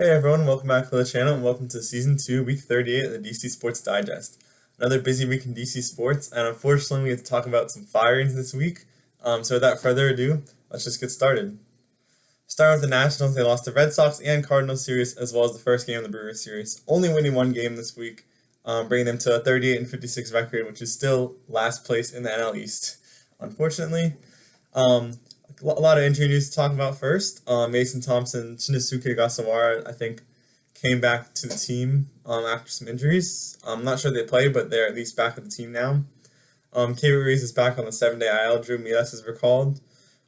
Hey everyone, welcome back to the channel and welcome to Season 2, Week 38 of the DC Sports Digest. Another busy week in DC Sports, and unfortunately we have to talk about some firings this week. So without further ado, let's just get started. Starting with the Nationals, they lost the Red Sox and Cardinals series as well as the first game of the Brewers series, only winning one game this week, bringing them to a 38-56 record, which is still last place in the NL East. Unfortunately, a lot of injury news to talk about first. Mason Thompson, Shinsuke Gasawara, I think, came back to the team after some injuries. I'm not sure they play, but they're at least back at the team now. Keibert Ruiz is back on the 7-day IL. Drew Milas is recalled.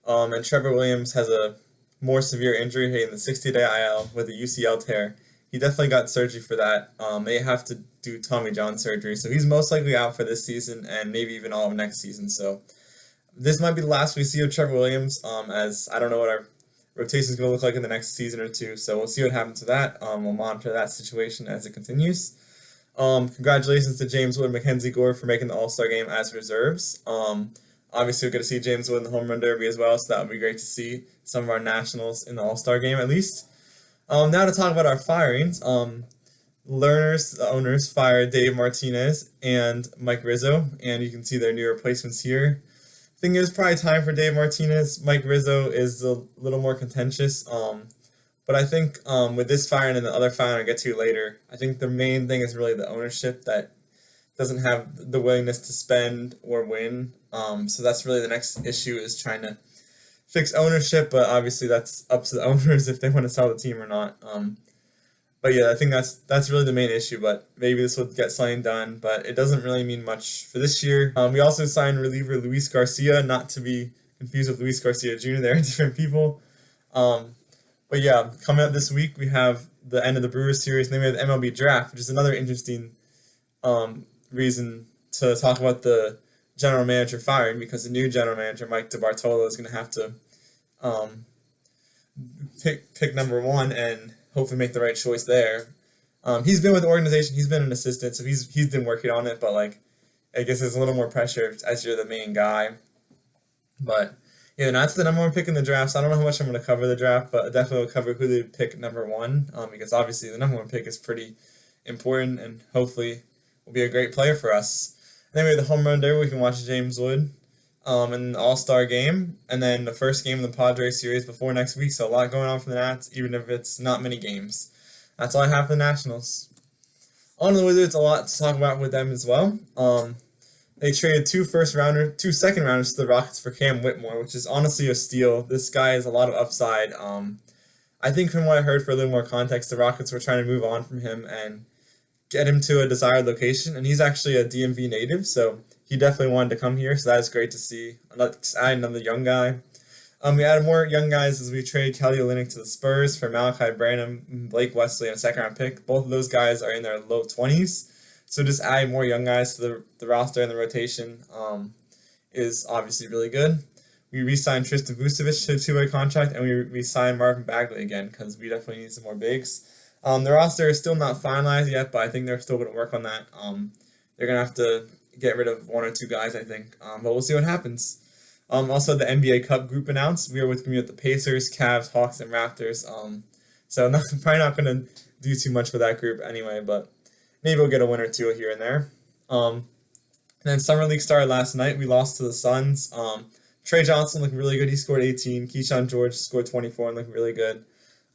And Trevor Williams has a more severe injury in the 60-day IL with a UCL tear. He definitely got surgery for that. They have to do Tommy John surgery, so he's most likely out for this season and maybe even all of next season. So this might be the last we see of Trevor Williams, as I don't know what our rotation is going to look like in the next season or two. So we'll see what happens to that. We'll monitor that situation as it continues. Congratulations to James Wood and Mackenzie Gore for making the All-Star game as reserves. Obviously, we're going to see James Wood in the Home Run Derby as well, so that would be great to see some of our Nationals in the All-Star game at least. Now to talk about our firings. The owners, fired Dave Martinez and Mike Rizzo, and you can see their new replacements here. I think it was probably time for Dave Martinez. Mike Rizzo is a little more contentious, but I think with this firing and the other firing I'll get to later, I think the main thing is really the ownership that doesn't have the willingness to spend or win. So that's really the next issue, is trying to fix ownership, but obviously that's up to the owners if they want to sell the team or not. But yeah, I think that's really the main issue. But maybe this will get something done. But it doesn't really mean much for this year. We also signed reliever Luis Garcia, not to be confused with Luis Garcia Jr. They're different people. But yeah, coming up this week we have the end of the Brewers series, and then we have the MLB draft, which is another interesting reason to talk about the general manager firing, because the new general manager Mike DeBartolo is going to have to pick number one and hopefully make the right choice there. He's been with the organization. He's been an assistant, so he's been working on it. But I guess there's a little more pressure as you're the main guy. But yeah, that's the number one pick in the draft. So I don't know how much I'm going to cover the draft, but definitely will cover who they pick number one. Because obviously the number one pick is pretty important, and hopefully will be a great player for us. And then we have the home run derby. We can watch James Wood. And the All-Star game, and then the first game of the Padres series before next week. So a lot going on for the Nats, even if it's not many games. That's all I have for the Nationals. On the Wizards, a lot to talk about with them as well. They traded two second rounders to the Rockets for Cam Whitmore, which is honestly a steal. This guy has a lot of upside. I think from what I heard, for a little more context, the Rockets were trying to move on from him and get him to a desired location, and he's actually a DMV native, so he definitely wanted to come here, so that's great to see. Another young guy. We added more young guys as we traded Kelly Olynyk to the Spurs for Malachi Branham, Blake Wesley, and a second-round pick. Both of those guys are in their low 20s, so just adding more young guys to the roster and the rotation is obviously really good. We re-signed Tristan Vucevic to a two-way contract, and we re-signed Marvin Bagley again, because we definitely need some more bigs. The roster is still not finalized yet, but I think they're still going to work on that. They're going to have to get rid of one or two guys, I think. But we'll see what happens. Also, the NBA Cup group announced. We are with the Pacers, Cavs, Hawks, and Raptors. So probably not going to do too much for that group anyway, but maybe we'll get a win or two here and there. And then Summer League started last night. We lost to the Suns. Trey Johnson looked really good. He scored 18. Keyshawn George scored 24 and looked really good.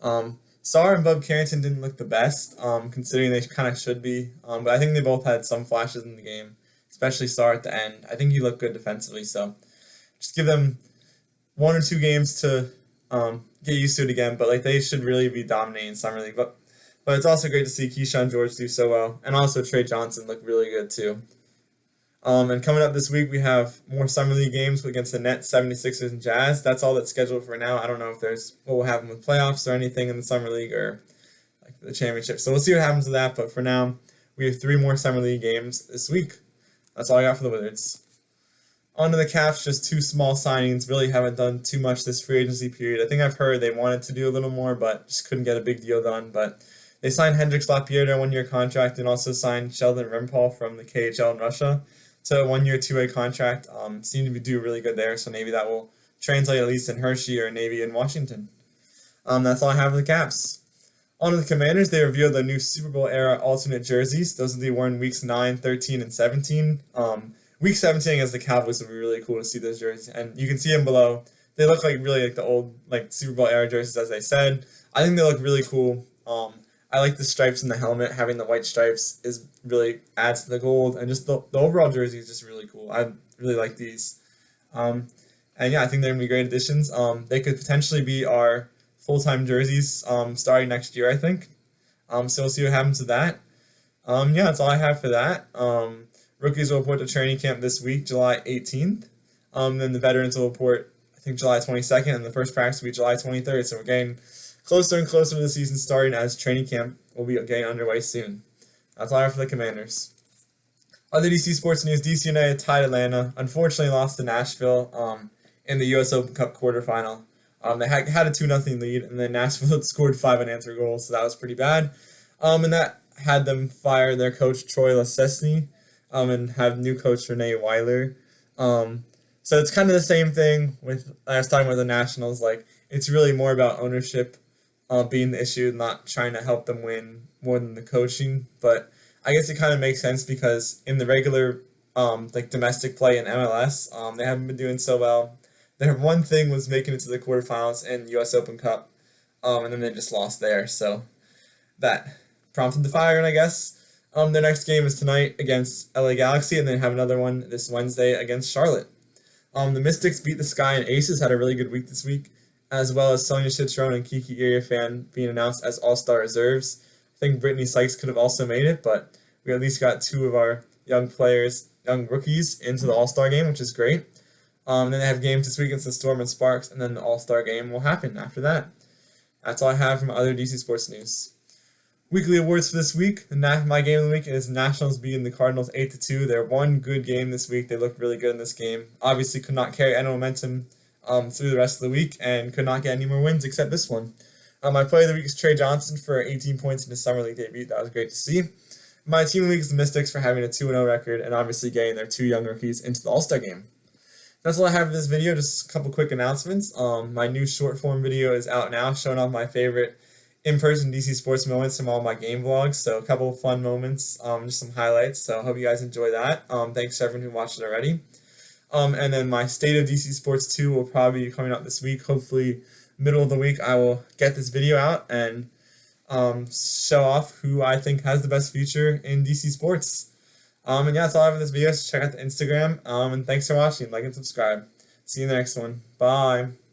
Sarr and Bub Carrington didn't look the best, considering they kind of should be. But I think they both had some flashes in the game, especially Sarr at the end. I think he looked good defensively, so just give them one or two games to get used to it again. But they should really be dominating Summer League. But it's also great to see Keyshawn George do so well, and also Trey Johnson look really good too. And coming up this week, we have more Summer League games against the Nets, 76ers, and Jazz. That's all that's scheduled for now. I don't know if what will happen with playoffs or anything in the Summer League or the championship. So we'll see what happens with that. But for now, we have 3 more Summer League games this week. That's all I got for the Wizards. On to the Cavs, just 2 small signings. Really haven't done too much this free agency period. I think I've heard they wanted to do a little more, but just couldn't get a big deal done. But they signed Hendrix Lapierre to a 1-year contract, and also signed Sheldon Rimpal from the KHL in Russia to a 1-year, 2-way contract. Seem to be doing really good there, so maybe that will translate at least in Hershey or maybe in Washington. That's all I have for the Caps. On to the Commanders, they revealed the new Super Bowl era alternate jerseys. Those will be worn weeks 9, 13, and 17. Week 17 against the Cowboys will be really cool to see those jerseys, and you can see them below. They look like really like the old like Super Bowl era jerseys, as they said. I think they look really cool. I like the stripes in the helmet. Having the white stripes is really adds to the gold, and just the overall jersey is just really cool. I really like these. And yeah, I think they're gonna be great additions. They could potentially be our full-time jerseys starting next year, I think. So we'll see what happens with that. Yeah, that's all I have for that. Rookies will report to training camp this week, July 18th. Then the veterans will report, I think, July 22nd, and the first practice will be July 23rd. So we're getting closer and closer to the season starting as training camp will be getting underway soon. That's all I have for the Commanders. Other DC sports news: DC United tied Atlanta. Unfortunately, lost to Nashville in the U.S. Open Cup quarterfinal. They had a 2-0 lead, and then Nashville scored 5 unanswered goals, so that was pretty bad. And that had them fire their coach Troy Lesesny, and have new coach Renee Weiler. So it's kind of the same thing with I was talking about the Nationals. Like, it's really more about ownership being the issue, not trying to help them win more than the coaching. But I guess it kind of makes sense because in the regular like domestic play in MLS, they haven't been doing so well. Their one thing was making it to the quarterfinals in U.S. Open Cup, and then they just lost there. So that prompted the firing, I guess. Their next game is tonight against LA Galaxy, and then have another one this Wednesday against Charlotte. The Mystics beat the Sky, and Aces had a really good week this week, as well as Sonia Citron and Kiki Iriafan being announced as All-Star reserves. I think Brittany Sykes could have also made it, but we at least got 2 of our young rookies into the All-Star game, which is great. Then they have games this week against the Storm and Sparks, and then the All-Star game will happen after that. That's all I have from other DC sports news. Weekly awards for this week. My game of the week is Nationals beating the Cardinals 8-2. They're one good game this week. They looked really good in this game. Obviously could not carry any momentum through the rest of the week and could not get any more wins except this one. My player of the week is Trey Johnson for 18 points in his Summer League debut. That was great to see. My team of the week is the Mystics for having a 2-0 record and obviously getting their 2 young rookies into the All-Star game. That's all I have for this video. Just a couple quick announcements. My new short form video is out now, showing off my favorite in-person DC sports moments from all my game vlogs. So a couple of fun moments, just some highlights. So I hope you guys enjoy that. Thanks to everyone who watched it already. And then my State of DC Sports 2 will probably be coming out this week. Hopefully middle of the week I will get this video out and show off who I think has the best future in DC sports. And yeah, that's all I have in this video. So check out the Instagram. And thanks for watching. Like and subscribe. See you in the next one. Bye.